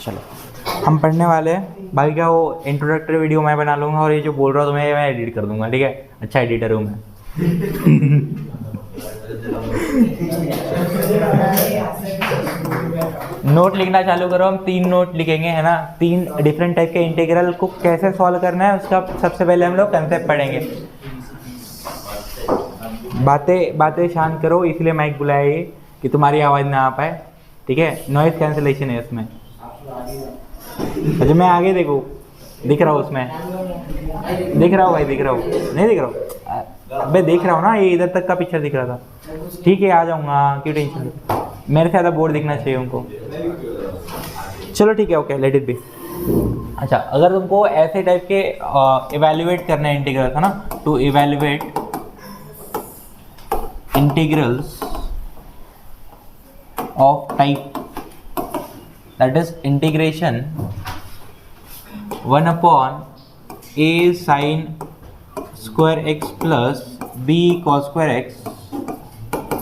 चलो हम पढ़ने वाले हैं भाई। क्या वो इंट्रोडक्टरी वीडियो मैं बना लूँगा और ये जो बोल रहा हूँ तुम्हें मैं एडिट कर दूंगा, ठीक है। अच्छा एडिटर हूँ मैं। नोट लिखना चालू करो। हम 3 नोट लिखेंगे, है ना। 3 डिफरेंट टाइप के इंटीग्रल को कैसे सॉल्व करना है उसका सबसे पहले हम लोग कंसेप्ट पढ़ेंगे। बातें शांत करो, इसलिए माइक बुलाया ये कि तुम्हारी आवाज़ ना आ पाए, ठीक है। नॉइज कैंसिलेशन है उसमें। अच्छा मैं आगे देखो, दिख रहा हूँ उसमें, दिख रहा हूँ भाई, दिख रहा हूँ, नहीं दिख रहा हूँ। अबे देख रहा हूँ ना, ये इधर तक का पिक्चर दिख रहा था। ठीक है आ जाऊँगा, क्यों टेंशन। मेरे से ज़्यादा बोर्ड दिखना चाहिए उनको। चलो ठीक है, ओके लेट इट बी। अच्छा अगर तुमको ऐसे टाइप के इवेल्युएट करना है इंटीग्रल, है ना, to evaluate integrals of type, that is integration 1 upon a sin square x plus b cos square x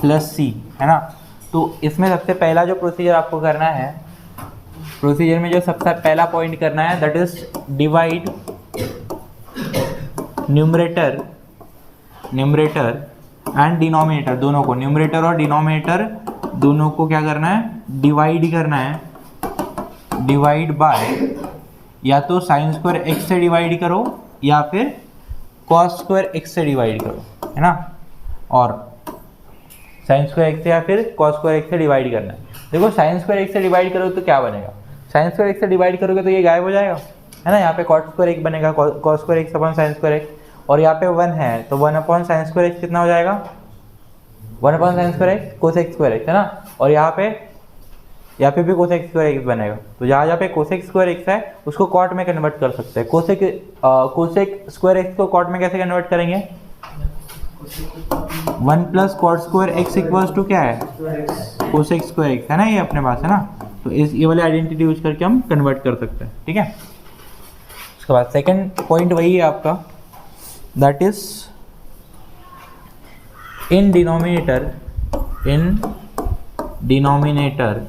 plus c, है ना। तो इसमें सबसे पहला जो प्रोसीजर आपको करना है, प्रोसीजर में जो सबसे पहला पॉइंट करना है that is divide numerator and denominator, दोनों को, न्यूमरेटर और डिनोमिनेटर दोनों को क्या करना है, डिवाइड करना है। डिवाइड बाय या तो साइन स्क्वायर एक्स से डिवाइड करो या फिर कॉस स्क्वायर एक्स से डिवाइड करो, है ना। और साइन स्क्वायर एक्स से या फिर कॉस स्क्वायर एक्स से डिवाइड करना है। देखो साइन स्क्वायर एक्स से डिवाइड करो तो क्या बनेगा, साइन स्क्वायर एक्स से डिवाइड करोगे तो ये गायब हो जाएगा, है ना। यहाँ पे कॉस स्क्वायर एक्स बनेगा, cos square x upon sine square x, और यहाँ पे 1 है तो 1 अपॉन साइन स्क्वायर एक्स कितना हो जाएगा, 1 upon sine square x cosec square x, है ना। और यहाँ पे भी कोसेक स्क्वायर एक्स बनेगा। तो जहाँ पे कोसेक स्क्वायर एक्स है उसको कॉट में कन्वर्ट कर सकते हैं। कोसेक स्क्वायर एक्स को कॉट में कैसे कन्वर्ट करेंगे, 1 plus cot square x equals to क्या है, कोसेक स्क्वायर एक्स, है ना, ये अपने पास है ना। तो ये वाले आइडेंटिटी यूज करके हम कन्वर्ट कर सकते हैं, ठीक है। उसके बाद सेकेंड पॉइंट वही है आपका, that is in denominator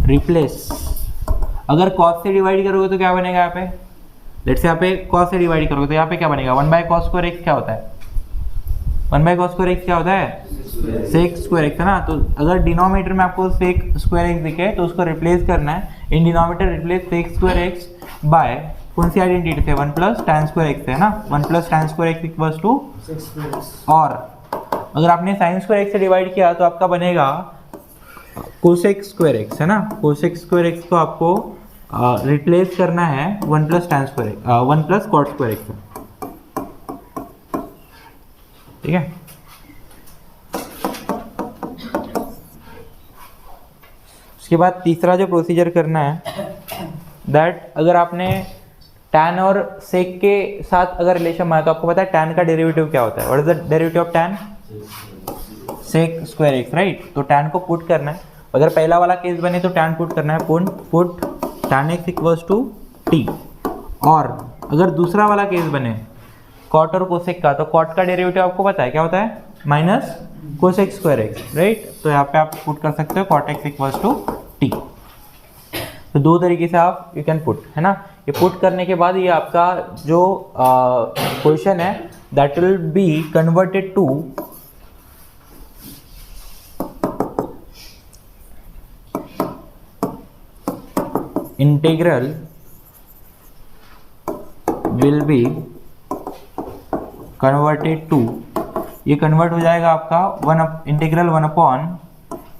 replace. अगर cos से डिवाइड करोगे तो क्या बनेगा, यहाँ पे लेट्स से यहाँ पे cos से डिवाइड करोगे तो यहाँ पे क्या बनेगा, 1 बाय cos स्क्वायर एक्स क्या होता है, 1 बाय cos स्क्वायर एक्स क्या होता है, सेक स्क्वायर एक्स, है ना। तो अगर डिनोमिनेटर में आपको सेक स्क्वायर एक्स दिखे तो उसको रिप्लेस करना है। In denominator replace sec square x by कौन सी आइडेंटिटी से, 1 प्लस tan स्क्वायर एक्स, है ना। 1 plus tan square x equals to, और अगर आपने साइन स्क्वायर एक्स से डिवाइड किया तो आपका बनेगा कोसेक स्क्वायर एक्स, है ना। कोसेक स्क्वायर एक्स को आपको रिप्लेस करना है 1 plus tan square x, 1 plus cot square x, ठीक है। उसके बाद तीसरा जो प्रोसीजर करना है दैट, अगर आपने tan और sec के साथ अगर रिलेशन बनाया तो आपको पता है tan का डेरिवेटिव क्या होता है, what is the derivative of tan, sec square x, right. तो tan को पुट करना है। अगर पहला वाला केस बने तो tan पुट करना है, put tan x equals to t। और अगर दूसरा वाला केस बने cot और cosec का, तो cot का डेरिवेटिव आपको पता है क्या होता है, minus cosec square x, right. तो यहाँ पे आप पुट कर सकते हो cot x equals to t। तो दो तरीके से आप यू कैन पुट, है ना। ये पुट करने के बाद ये आपका जो क्वेश्चन है that will be converted to integral will be converted to, ये कन्वर्ट हो जाएगा आपका integral 1 upon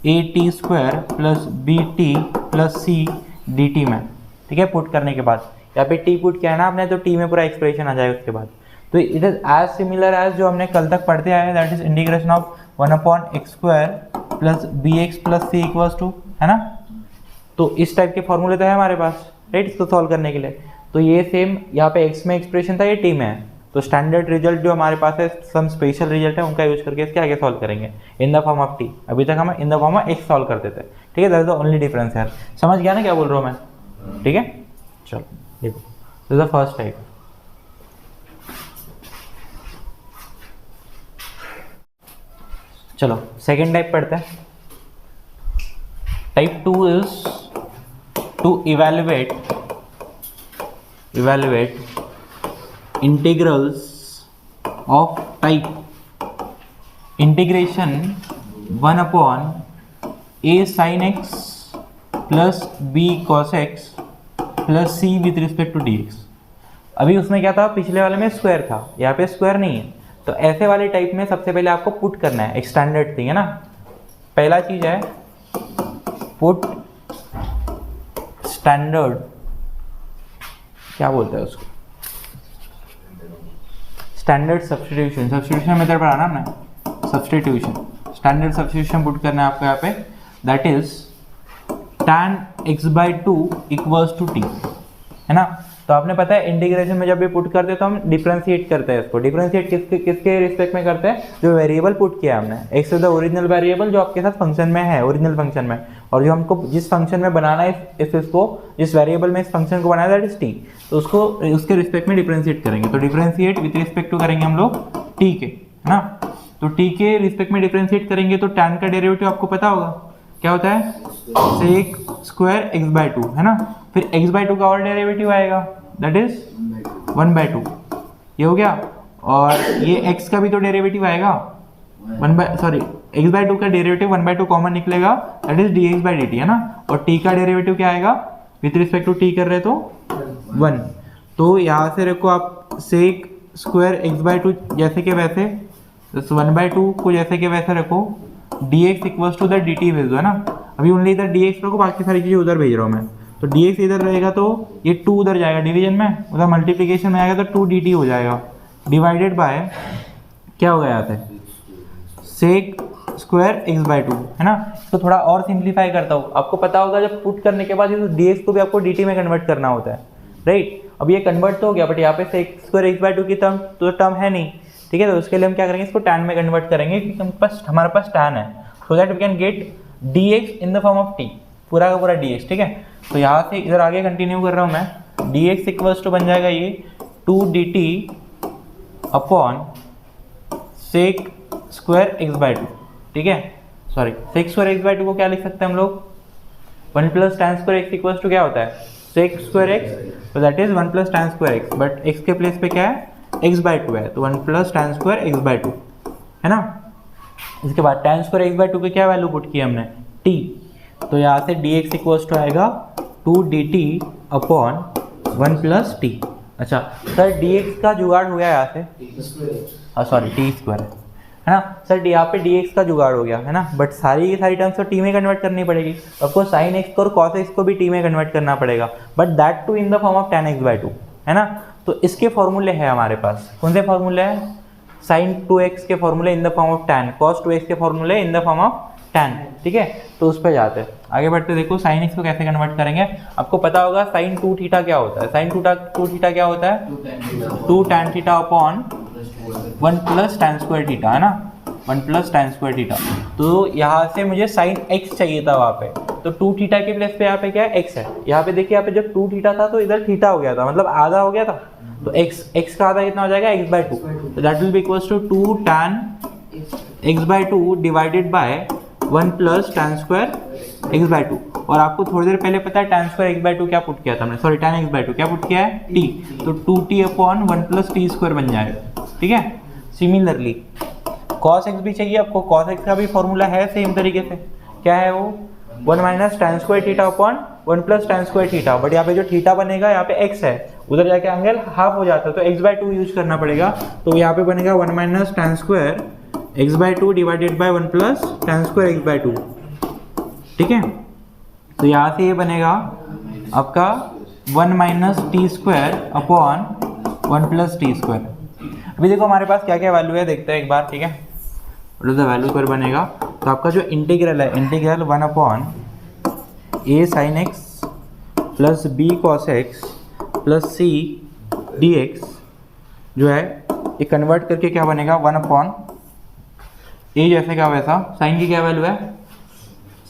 a t square plus b t plus c d t में, ठीक है। पुट करने के बाद यहाँ पे टी पुट किया है ना आपने, तो टी में पूरा एक्सप्रेशन आ जाएगा उसके बाद। तो it is as similar as जो हमने कल तक पढ़ते आए, that is integration of 1 upon x square plus b x plus c equals to, है ना। तो इस टाइप के फॉर्मूले तो है हमारे पास, राइट, इसको सॉल्व करने के लिए। तो ये सेम यहाँ पे एक्स में एक्सप्रेशन था, ये टी में है। तो स्टैंडर्ड रिजल्ट जो हमारे पास है, सम स्पेशल रिजल्ट है, उनका यूज करके इसके आगे सॉल्व करेंगे इन द फॉर्म ऑफ टी। अभी तक हम इन the form of x solve करते थे, ठीक है। That is the only difference यार, समझ गया ना क्या बोल रहा हूँ मैं, ठीक है। चलो देखो, this is the first type. चलो सेकेंड टाइप पढ़ते हैं। Type 2 is to evaluate integrals of type integration 1 upon a sin x plus b cos x plus c with respect to dx। अभी उसमें क्या था, पिछले वाले में स्क्वायर था, यहाँ पे स्क्वायर नहीं है। तो ऐसे वाले टाइप में सबसे पहले आपको पुट करना है, एक स्टैंडर्ड थिंग है ना। पहला चीज है पुट स्टैंडर्ड, क्या बोलते हैं उसको, स्टैंडर्ड सब्स्टिट्यूशन मेथड पढ़ा ना हमने, सब्स्टिट्यूशन, स्टैंडर्ड सब्स्टिट्यूशन पुट करना है आपको यहाँ पे, that is tan x/2 equals to t, है ना। तो आपने पता है इंटीग्रेशन में जब भी पुट करते हैं तो हम डिफरेंशिएट करते हैं इसको। डिफरेंशिएट किसके रिस्पेक्ट में करते हैं, जो वेरिएबल पुट किया हमने, x is the original variable जो आपके साथ फंक्शन में है, ओरिजिनल फंक्शन में, और जो हमको जिस फंक्शन में बनाना है इसको, जिस वेरिएबल में इस फंक्शन को बनाना है दैट इज t, तो उसको उसके रिस्पेक्ट में डिफरेंशिएट करेंगे। तो डिफरेंशिएट विथ रिस्पेक्ट टू करेंगे हम लोग t के, है ना। तो t के रिस्पेक्ट में डिफरेंशिएट करेंगे तो tan का डेरिवेटिव आपको पता होगा क्या होता है, sec स्क्वायर x/2, है ना। फिर x/2 का और डेरिवेटिव आएगा दैट इज 1/2, ये हो गया। और ये x का भी तो डेरिवेटिव आएगा, x/2 का डेरिवेटिव 1/2 कॉमन निकलेगा दैट इज dx/dt, है ना। और t का डेरिवेटिव क्या आएगा, विथ रिस्पेक्ट टू t कर रहे तो 1। तो यहाँ से रखो आप sec स्क्वायर x/2 जैसे कि वैसे, 1/2 को जैसे कि वैसे रखो, dx equals to the dt भेज दो, है ना। अभी ओनली इधर dx रखो, बाकी सारी चीजें उधर भेज रहा हूँ मैं। तो dx इधर रहेगा तो ये 2 उधर जाएगा डिवीजन में, उधर मल्टीप्लिकेशन में आएगा तो 2 dt हो जाएगा, डिवाइडेड बाय क्या होगा यहाँ पे, sec स्क्वायर x/2, है ना। तो थोड़ा और सिंप्लीफाई करता हूँ, आपको पता होगा जब पुट करने के बाद dx को भी आपको dt में कन्वर्ट करना होता है, राइट। अब ये कन्वर्ट तो हो गया, बट यहाँ पे sec स्क्वायर x/2 की टर्म है नहीं, ठीक है। तो उसके लिए हम क्या करेंगे, इसको tan में कन्वर्ट करेंगे, क्योंकि हमारे पास tan है, so that we can get dx in the form of t, पूरा का पूरा dx, ठीक है। तो यहाँ से इधर आगे कंटिन्यू कर रहा हूँ मैं, dx इक्वल्स टू बन जाएगा ये 2 dt upon sec square x/2, ठीक है। सॉरी, sec स्क्वायर x/2 को क्या लिख सकते हैं हम लोग, 1 plus tan square x equals to क्या होता है, sec स्क्वायर x, तो that is 1 plus tan square x, but x के प्लेस पे क्या है, x/2 है, तो 1 प्लस tan स्क्वायर x/2, है ना। इसके बाद tan स्क्वायर x/2 की क्या वैल्यू पुट की हमने, t। तो यहाँ से dx इक्वल्स टू आएगा 2 dt अपॉन 1 प्लस t। अच्छा सर, dx का जुगाड़ हो गया यहाँ से, सॉरी t स्क्वायर है ना सर, यहाँ पे dx का जुगाड़ हो गया, है ना। बट सारी की सारी टर्म्स तो t में कन्वर्ट करनी पड़ेगी, आपको sin x को और cos x को भी t में कन्वर्ट करना पड़ेगा, but that to in the form of tan x/2, है ना। तो इसके फॉर्मूले हैं हमारे पास, कौन से फॉर्मूले हैं, sin 2x के फॉर्मूले इन the form of tan, cos 2x के फॉर्मूले इन द फॉर्म ऑफ tan, ठीक है। तो उस पर जाते हैं, आगे बढ़ते देखो sin x को कैसे कन्वर्ट करेंगे। आपको पता होगा sin 2θ क्या होता है, sin 2θ क्या होता है, 2 tan θ upon 1 plus tan square θ, है ना, 1 प्लस tan स्क्वायर θ। तो यहाँ से मुझे sin x चाहिए था वहाँ पे, तो 2θ के प्लेस पे यहाँ पे क्या है, x है। यहाँ पे देखिए, यहाँ पे जब 2θ था तो इधर θ हो गया था, मतलब आधा हो गया था, तो x का आधा कितना हो जाएगा, x/2, तो that will be equals to 2 tan x/2 divided by 1 plus tan square x/2। और आपको थोड़ी देर पहले पता है tan स्क्वायर x/2 क्या पुट किया था हमने, सॉरी tan x/2 क्या पुट किया है, t, तो 2t upon 1 plus t square बन जाएगा, ठीक है। सिमिलरली cos x भी चाहिए आपको, cos x का भी फॉर्मूला है सेम तरीके से, क्या है वो, 1 minus tan square θ upon 1 plus tan square θ, but यहाँ पे जो θ बनेगा यहाँ पे x है, उधर जाके एंगल हाफ हो जाता है, तो x/2 यूज करना पड़ेगा। तो यहाँ पे बनेगा 1 minus tan square x/2 divided by 1 plus tan square x/2, ठीक है। तो यहाँ से ये बनेगा आपका 1 minus T square upon 1 plus T square. अभी देखो हमारे पास क्या क्या वैल्यू है, देखते हैं एक बार, ठीक है। व्हाट इज द वैल्यू पर बनेगा, तो आपका जो इंटीग्रल है, integral 1 upon a sin x plus b cos x plus c dx जो है ये कन्वर्ट करके क्या बनेगा, 1 अपॉन a जैसे का वैसा, साइन की क्या वैल्यू है,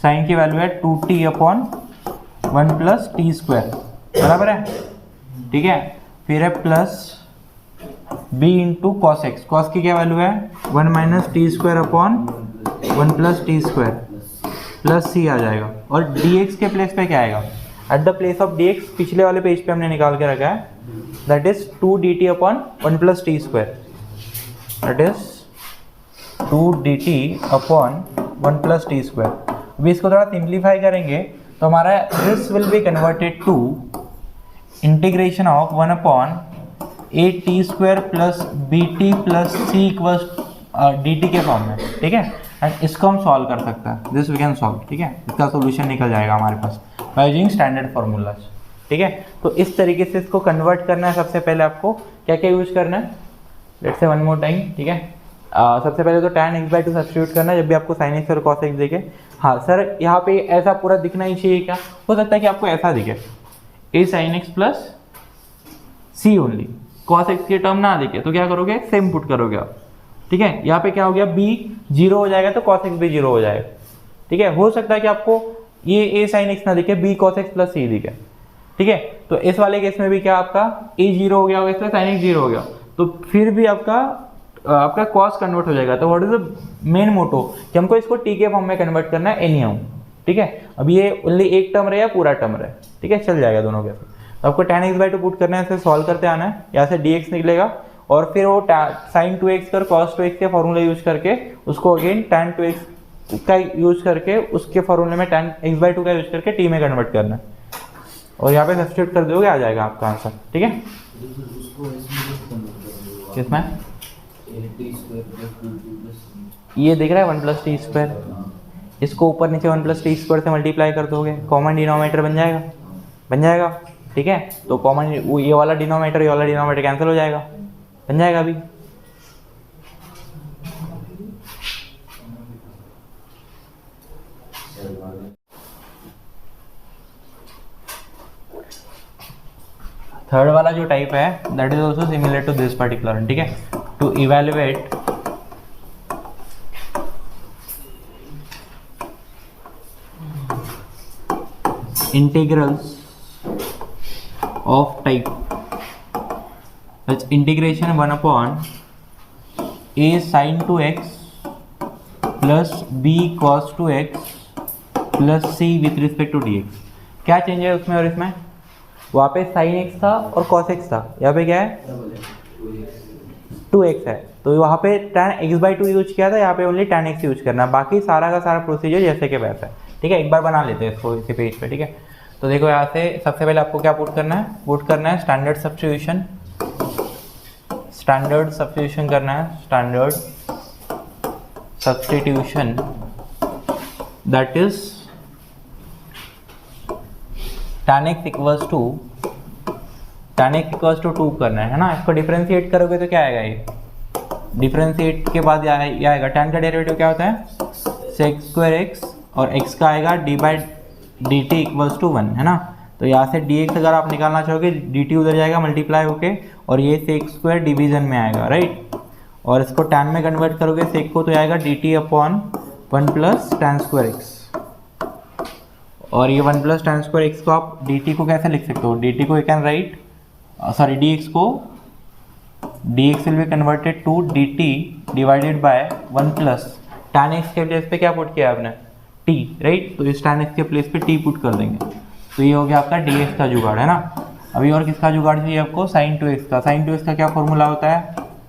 साइन की वैल्यू है 2t upon 1 plus T square, बराबर है, ठीक है। फिर है plus b into cos x, cos की क्या वैल्यू है 1 minus T square upon 1 plus T square plus c आ जाएगा, और dx के प्लेस पे क्या आएगा, at the place of D x पिछले वाले पेज पे हमने निकाल के रखा है, that is 2dt upon 1 plus T square, that is 2dt upon 1 plus T square. अभी इसको थोड़ा सिंप्लीफाई करेंगे तो हमारा this will be converted to integration of 1 upon a t square plus b t plus c equals d t के form में, ठीक है। एंड इसको हम सॉल्व कर सकते हैं, दिस वी कैन सॉल्व, ठीक है। इसका सोल्यूशन निकल जाएगा हमारे पास बाय यूजिंग स्टैंडर्ड फार्मूलाज, ठीक है। तो इस तरीके से इसको कन्वर्ट करना है। सबसे पहले आपको क्या क्या यूज करना है, let's say one more time, ठीक है। सबसे पहले तो tan x/2 सब्स्टिट्यूट करना है जब भी आपको sin x और cos x दिखे। हाँ सर, यहाँ पे ऐसा पूरा दिखना ही चाहिए क्या, हो सकता है कि आपको ऐसा दिखे a sin x plus c only, cos x की टर्म ना दिखे तो क्या करोगे, सेम पुट करोगे आप, ठीक है। यहाँ पे क्या हो गया, b 0 हो जाएगा तो cos x भी 0 हो जाएगा, ठीक है। हो सकता है कि आपको ये a sin x ना दिखे, b cos x प्लस सी दिखे, ठीक है। तो इस वाले केस में भी क्या आपका a 0 हो गया होगा, इसमें sin x 0 हो गया, तो फिर भी आपका cos कन्वर्ट हो जाएगा। तो what is the main motto कि हमको इसको t के फॉर्म में कन्वर्ट करना है एनी हाउ, ठीक है। अब ये ओनली एक टर्म रहे या पूरा टर्म रहे, ठीक है, चल जाएगा दोनों के साथ। तो आपको tan x/2 पुट करना है, इसे सॉल्व करते आना है, यहाँ से dx निकलेगा और फिर वो sin 2x और cos 2x के फॉर्मूला यूज करके उसको अगेन tan 2x का यूज करके उसके फॉर्मूले में tan x/2 का यूज करके t में कन्वर्ट करना है और यहाँ पे सब्स्टिट्यूट कर दोगे, आ जाएगा आपका आंसर, ठीक है। किसमें ये दिख रहा है 1 प्लस टी स्क्वायर, इसको ऊपर नीचे 1 प्लस टी स्क्वायर से मल्टीप्लाई कर दोगे, कॉमन डिनोमिनेटर बन जाएगा, ठीक है। तो कॉमन ये वाला डिनोमिनेटर कैंसिल हो जाएगा, बन जाएगा अभी। थर्ड वाला जो टाइप है that is also similar to this particular, ठीक है। To evaluate integrals of type, that's integration 1 upon a sin 2x plus b cos 2x plus c with respect to dx। क्या चेंज है उसमें और इसमें, वहाँ पे sin x था और cos x था, यहाँ पे क्या है 2x है, तो वहाँ पे tan x/2 यूज किया था, यहाँ पे ओनली tan x यूज करना है, बाकी सारा का सारा प्रोसीजर जैसे के वैसा है, ठीक है। एक बार बना लेते हैं इसको इसी पेज पे, ठीक है। तो देखो यहाँ से सबसे पहले आपको क्या पुट करना है, स्टैंडर्ड सब्स्टिट्यूशन करना है, standard substitution that is tan x equals to 2 करना है ना। इसको डिफरेंशिएट करोगे तो क्या आएगा, ये डिफरेंशिएट के बाद ये आएगा, tan का डेरिवेटिव क्या होता है sec स्क्वायर x और x का आएगा d/dt इक्वल्स टू 1, है ना। तो यहाँ से dx अगर आप निकालना चाहोगे dt उधर जाएगा मल्टीप्लाई होके और ये sec स्क्वायर डिवीजन में आएगा, राइट। और इसको tan में कन्वर्ट करोगे sec को तो आएगा dt upon 1 plus tan square x, और ये 1 प्लस tan स्क्वायर x को आप dt को कैसे लिख सकते हो, dt को यू कैन राइट dx को dx will be converted to dt divided by 1 plus tan x के प्लेस पे क्या पुट किया आपने t, राइट। तो इस tan x के प्लेस पे t पुट कर देंगे, तो ये हो गया आपका dx का जुगाड़, है ना। अभी और किसका जुगाड़ चाहिए आपको, sin 2x का। sin 2x का क्या फॉर्मूला होता है,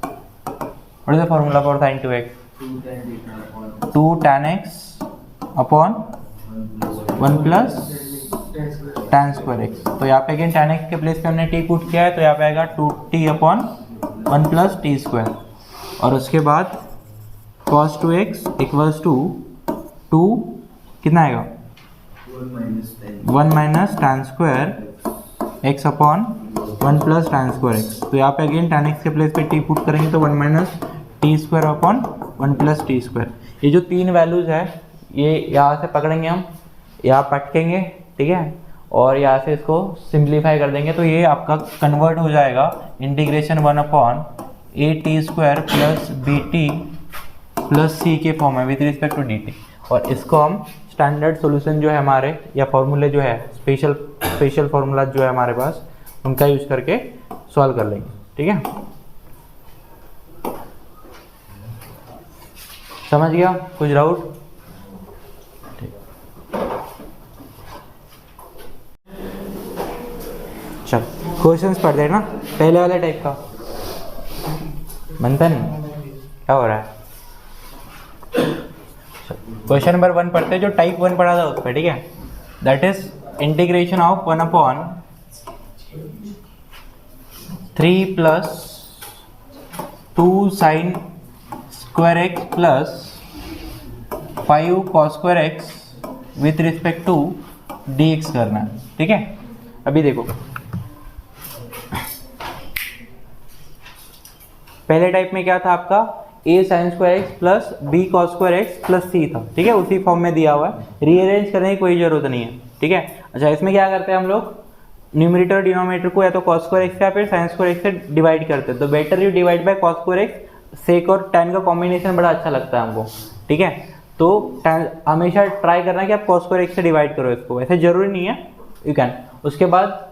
what is the formula for sin 2x, 2 tan x upon 1 plus tan square x। तो यहाँ पे अगेन tan x के प्लेस पे हमने t पुट किया है, तो यहाँ पे आएगा 2t upon 1 plus T square, और उसके बाद cos 2x इक्वल्स टू 2 कितना आएगा 1 minus tan square x upon 1 plus tan square x। तो यहाँ पे अगेन tan x के प्लेस पे t पुट करेंगे तो 1 minus T square upon 1 plus T square. ये जो तीन वैल्यूज है ये यहाँ से पकड़ेंगे हम, यहाँ पटकेंगे, ठीक है, और यहाँ से इसको सिंप्लीफाई कर देंगे, तो ये आपका कन्वर्ट हो जाएगा integration 1 upon a t square plus b t plus c के फॉर्म में with respect to d t. और इसको हम स्टैंडर्ड सॉल्यूशन जो है हमारे या फॉर्मूले जो है स्पेशल फार्मूला जो है हमारे पास उनका यूज करके सॉल्व कर लेंगे, ठीक है। समझ गया, कुछ डाउट? क्वेश्चंस पढ़ देना पहले वाले टाइप का, बनता नहीं क्या हो रहा है। क्वेश्चन नंबर 1 पढ़ते हैं जो टाइप 1 पढ़ा था उस पर, ठीक है। That is integration of 1/3 plus 2 sine square x plus 5 cos square x with respect to d x करना है, ठीक है। अभी देखो पहले टाइप में क्या था आपका, a sine square x plus b cos square x plus c था, ठीक है, उसी फॉर्म में दिया हुआ है, रीअरेंज करने की कोई जरूरत नहीं है, ठीक है। अच्छा इसमें क्या करते हैं हम लोग, न्यूमरेटर और डिनोमिनेटर को या तो कॉस स्क्वायर एक्स या फिर साइन स्क्वायर एक्स से डिवाइड करते हैं, तो better you divide by cos square x. Sec और tan का कॉम्बिनेशन बड़ा अच्छा लगता है हमको, ठीक है। तो हमेशा ट्राई करना कि आप कॉस स्क्वायर एक्स से डिवाइड करो इसको, ऐसे जरूरी नहीं है, यू कैन। उसके बाद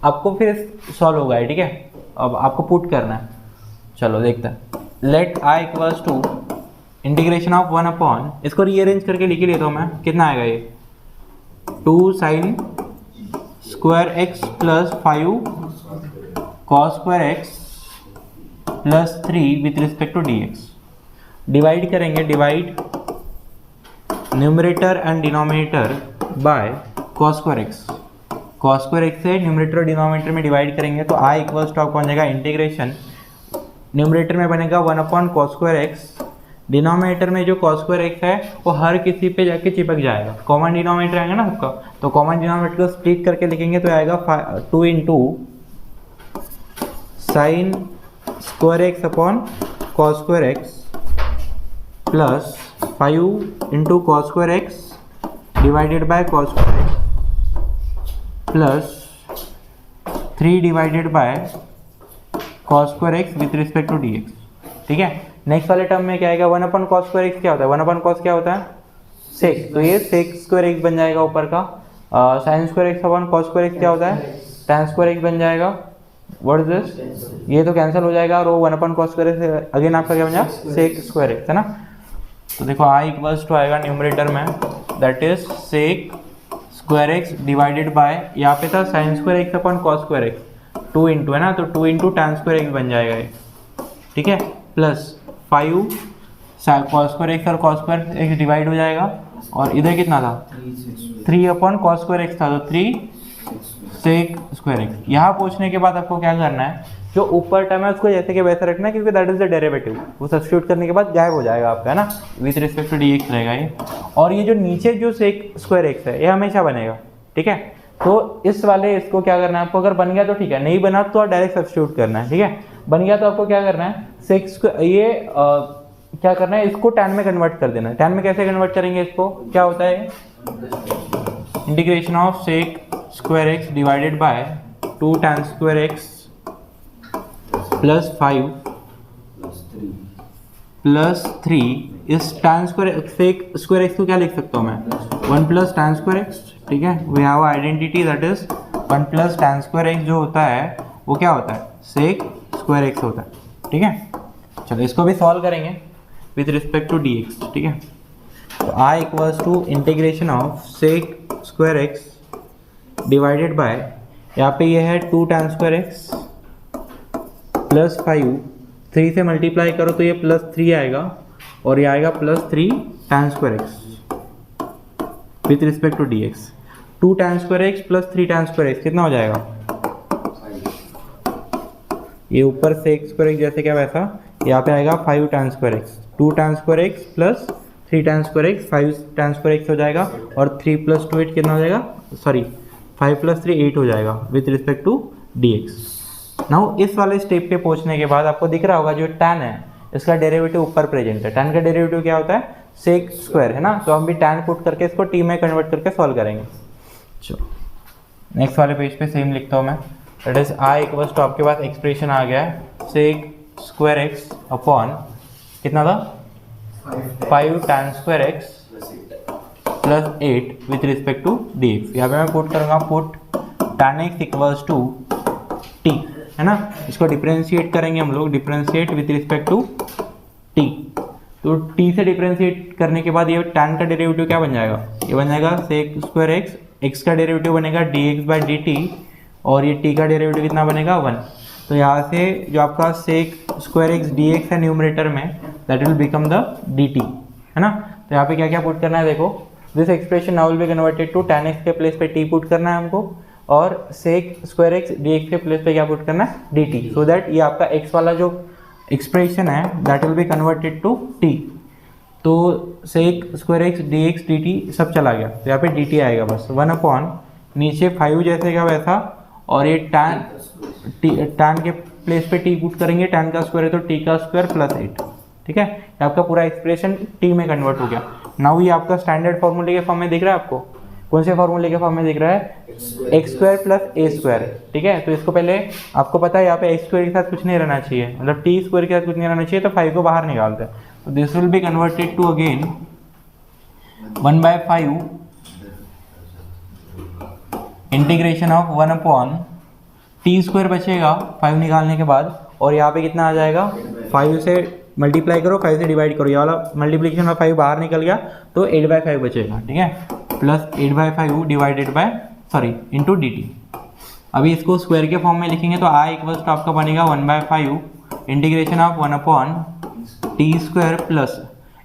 आपको फिर सॉल्व होगा, ठीक है। अब आपको पुट करना है, चलो देखते हैं। Let i equals to integration of 1/, इसको रीअरेंज करके लिख लेता हूँ मैं, कितना आएगा ये 2 sine square x plus 5 cos square x plus 3 with respect to d x. Divide करेंगे, divide numerator and denominator by cos square x. Cos square x से न्यूमरेटर और डिनोमिनेटर में डिवाइड करेंगे तो i इक्वल्स टू आपको बन जाएगा integration, numerator में बनेगा 1 कॉस स्क्वायर एक्स, डिनोमिनेटर में जो कॉस स्क्वायर एक्स है वो हर किसी पे जाके चिपक जाएगा, कॉमन डिनोमिनेटर आएगा ना सबका, तो कॉमन डिनोमिनेटर को स्प्लिट करके लिखेंगे तो आएगा 2 into sine square x upon cos square x plus 5 into cos square x divided by cos square x plus 3 divided by cos square x with respect to d x, ठीक है। Next वाले term में क्या आएगा, 1 cos square x क्या होता है, 1 cos क्या होता है सेक, तो ये सेक स्क्वायर एक्स बन जाएगा ऊपर का। Sign square x upon cos square x क्या होता है, tan स्क्वायर एक्स बन जाएगा। व्हाट इज दिस, ये तो कैंसिल हो जाएगा और वो 1 कॉस स्क्वायर एक्स अगेन आपका क्या बन जाएगा सेक स्क्वायर एक्स, है ना। तो देखो i इक्वल्स टू आएगा न्यूमरेटर में that is sec square x divided by, यहाँ पे था sine square x upon cos square x, 2 into है ना, तो 2 इंटू tan स्क्वायर एक्स बन जाएगा ये, ठीक है, प्लस 5 कॉस स्क्वायर एक्स और कॉस स्क्वायर एक्स डिवाइड हो जाएगा, और इधर कितना था 3 अपॉन कॉस स्क्वायर एक्स था, तो 3 सेक स्क्वायर एक्स। यहाँ पहुँचने के बाद आपको क्या करना है, जो ऊपर टर्म है उसको जैसे कि वैसे रखना है क्योंकि दैट इज द डेरिवेटिव, वो सब्स्टिट्यूट करने के बाद गायब हो जाएगा आपका, है ना, with respect to d x रहेगा ये। और ये जो नीचे जो सेक स्क्वायर एक्स है ये हमेशा बनेगा, ठीक है। तो इस वाले इसको क्या करना है आपको, अगर बन गया तो ठीक है, नहीं बना तो डायरेक्ट सब्स्टिट्यूट करना है, ठीक है। बन गया तो आपको क्या करना है, सेक ये क्या करना है, इसको tan में कन्वर्ट कर देना है। tan में कैसे कन्वर्ट करेंगे इसको, क्या होता है integration of sec square x divided by 2 tan square x plus 5 प्लस 3 इस tan square sec square x को क्या लिख सकता हूँ मैं, 1 प्लस tan स्क्वायर एक्स, ठीक है। We have identity that is 1 plus tan square x जो होता है वो क्या होता है सेक स्क्वायर एक्स होता है, ठीक है। चलो इसको भी सॉल्व करेंगे with respect to d x, ठीक है। तो i equals to integration of sec square x divided by, यहाँ पे ये है 2 tan स्क्वायर एक्स प्लस 5, 3 से मल्टीप्लाई करो तो ये प्लस 3 आएगा और ये आएगा plus 3 tan square x with respect to d x. 2 tan square x plus 3 tan square x कितना हो जाएगा, ये ऊपर सेक स्क्वायर एक्स जैसे क्या वैसा, यहाँ पे आएगा 5 tan square x, 2 tan square x plus 3 tan square x, 5 tan square x हो जाएगा, और 3 प्लस 2 8 कितना हो जाएगा, सॉरी 5 प्लस 3 8 हो जाएगा with respect to d x. Now इस वाले स्टेप पे पहुंचने के बाद आपको दिख रहा होगा जो tan है इसका डेरिवेटिव ऊपर प्रेजेंट है। tan का डेरिवेटिव क्या होता है सेक स्क्वायर, है ना, तो हम भी tan पुट करके इसको t में कन्वर्ट करके सॉल्व करेंगे। चलो नेक्स्ट वाले पेज पे सेम लिखता हूँ मैं, that is i equals to आपके पास एक्सप्रेशन आ गया है सेक स्क्वायर एक्स अपॉन कितना था 5 tan square x plus 8 with respect to d x. यहाँ पे मैं पुट करूँगा, put tan x equals to t, है ना, इसको डिफरेंशिएट करेंगे हम लोग, differentiate with respect to t, तो t से डिफरेंशिएट करने के बाद ये tan का डेरिवेटिव क्या बन जाएगा, ये बन जाएगा सेक स्क्वायर एक्स, x का डेरिवेटिव बनेगा dx बाई dt और ये t का डेरिवेटिव कितना बनेगा 1। तो यहाँ से जो आपका sec square x d x है न्यूमरेटर में, that will become the d t, है ना। तो यहाँ पे क्या क्या पुट करना है देखो, this expression now will be converted to tan x के प्लेस पे t पुट करना है हमको, और sec square x d x के प्लेस पे क्या पुट करना है डी टी, सो दैट ये आपका x वाला जो एक्सप्रेशन है that will be converted to t। तो sec square x d x d t सब चला गया, तो यहाँ पे डी टी आएगा बस 1 नीचे 5 जैसे का वैसा, और ये tan के प्लेस पे t पुट करेंगे, tan का स्क्वायर है तो t का स्क्वायर प्लस 8, ठीक है। ये आपका पूरा एक्सप्रेशन t में कन्वर्ट हो गया। नाउ ये आपका स्टैंडर्ड फॉर्मूले के फॉर्म में दिख रहा है आपको, कौन से फॉर्मूले के फॉर्म में दिख रहा है, x square plus a square, ठीक है। तो इसको पहले आपको पता है यहाँ पे एक्स स्क्वायर के साथ कुछ नहीं रहना चाहिए, मतलब टी स्क्वायर के साथ कुछ नहीं रहना चाहिए, तो 5 को बाहर निकालते हैं। तो this will be converted to again 1/5 integration of 1 t square बचेगा 5 निकालने के बाद, और यहाँ पे कितना आ जाएगा 5 से मल्टीप्लाई करो, 5 से डिवाइड करो, ये वाला मल्टीप्लिकेशन में 5 बाहर निकल गया तो 8/5 बचेगा, ठीक है, plus 8/5 divided by into D T. अभी इसको स्क्वायर के फॉर्म में लिखेंगे तो आई इक्वल्स टू आपका बनेगा 1/5 integration of 1 t square plus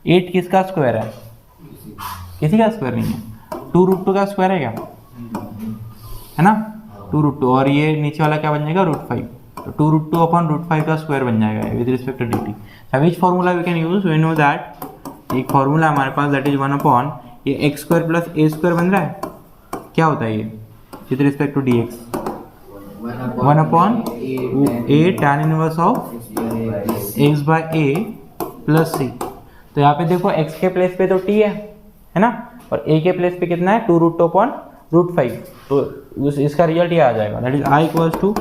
8 किसका स्क्वायर है, किसी का स्क्वायर नहीं है, 2√2 का स्क्वायर है क्या, है ना, 2√2, और ये नीचे वाला क्या बन जाएगा √5, तो 2√2 अपॉन √5 का स्क्वायर बन जाएगा with respect to d t. Which formula we can use, we know that एक फॉर्मूला हमारे पास दैट इज 1 ये x square plus a square बन रहा है, क्या होता है ये with respect to d x, 1/a tan inverse of x by a plus c। तो यहाँ पे देखो x के प्लेस पे तो t है ना, और a के प्लेस पे कितना है 2√2 अपॉन √5, तो इसका रिजल्ट ये आ जाएगा, that is i equals to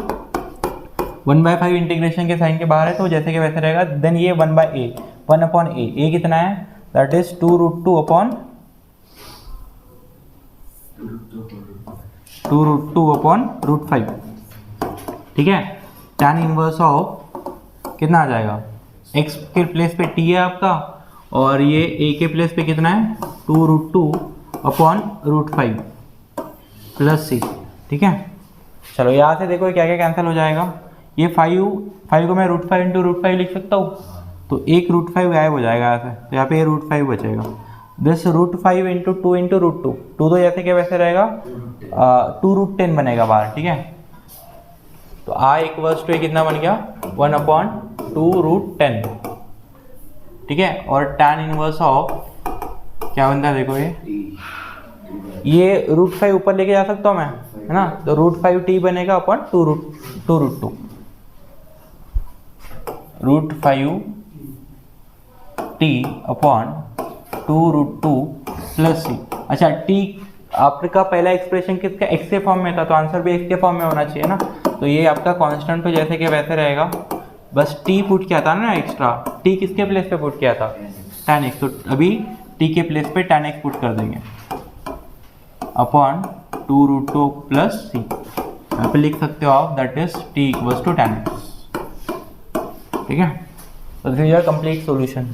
1/5 integration के साइन के बाहर है तो जैसे कि वैसे रहेगा, देन ये 1/a a कितना है दैट इज 2√2 अपॉन √5, ठीक है। tan इनवर्स ऑफ कितना आ जाएगा, x के प्लेस पे t है आपका, और ये a के प्लेस पे कितना है 2√2 अपॉन √5 प्लस c, ठीक है। चलो यहाँ से देखो क्या क्या कैंसिल हो जाएगा, ये 5 को मैं √5 इंटू √5 लिख सकता हूँ, तो एक √5 गायब हो जाएगा यहाँ से, तो यहाँ पे ये √5 बचेगा, दिस √5 इंटू 2 इंटू √2, 2 तो जैसे कि वैसे रहेगा 2√10 बनेगा बाहर, ठीक है। तो i इक्वल्स टू कितना बन गया 1/2√10, ठीक है। और tan इनवर्स ऑफ क्या बनता है देखो, ये √5 ऊपर लेके जा सकता हूँ मैं, है ना, तो √5t बनेगा upon 2√2 √5t upon 2√2 plus c। अच्छा t आपका पहला एक्सप्रेशन किसका x के फॉर्म में था, तो आंसर भी x के फॉर्म में होना चाहिए ना, तो ये आपका कांस्टेंट तो जैसे कि वैसे रहेगा, बस t पुट किया था ना एक्स्ट्रा, t किसके प्लेस पे पुट किया था tan x, तो अभी t के प्लेस पे tan x पुट कर देंगे अपॉन 2√2 प्लस c, यहाँ पे लिख सकते हो आप that is t equals to tan x, ठीक है। तो this is your complete solution.